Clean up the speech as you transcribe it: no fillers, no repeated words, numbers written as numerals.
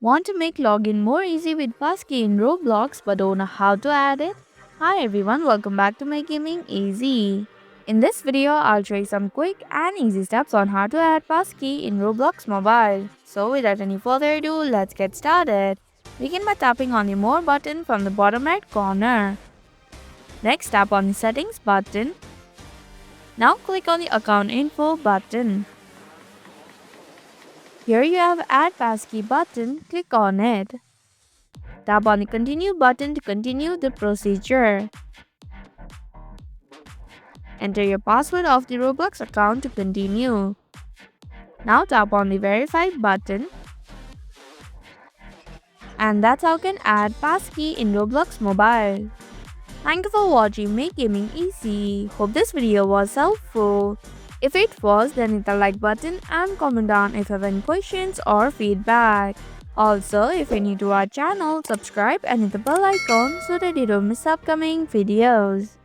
Want to make login more easy with Passkey in Roblox but don't know how to add it? Hi everyone, welcome back to My Gaming Easy. In this video, I'll show you some quick and easy steps on how to add Passkey in Roblox Mobile. So without any further ado, let's get started. Begin by tapping on the More button from the bottom right corner. Next, tap on the Settings button. Now click on the Account Info button. Here you have Add Passkey button, click on it. Tap on the Continue button to continue the procedure. Enter your password of the Roblox account to continue. Now tap on the Verify button. And that's how you can add Passkey in Roblox Mobile. Thank you for watching Make Gaming Easy. Hope this video was helpful. If it was, then hit the like button and comment down if you have any questions or feedback. Also, if you're new to our channel, subscribe and hit the bell icon so that you don't miss upcoming videos.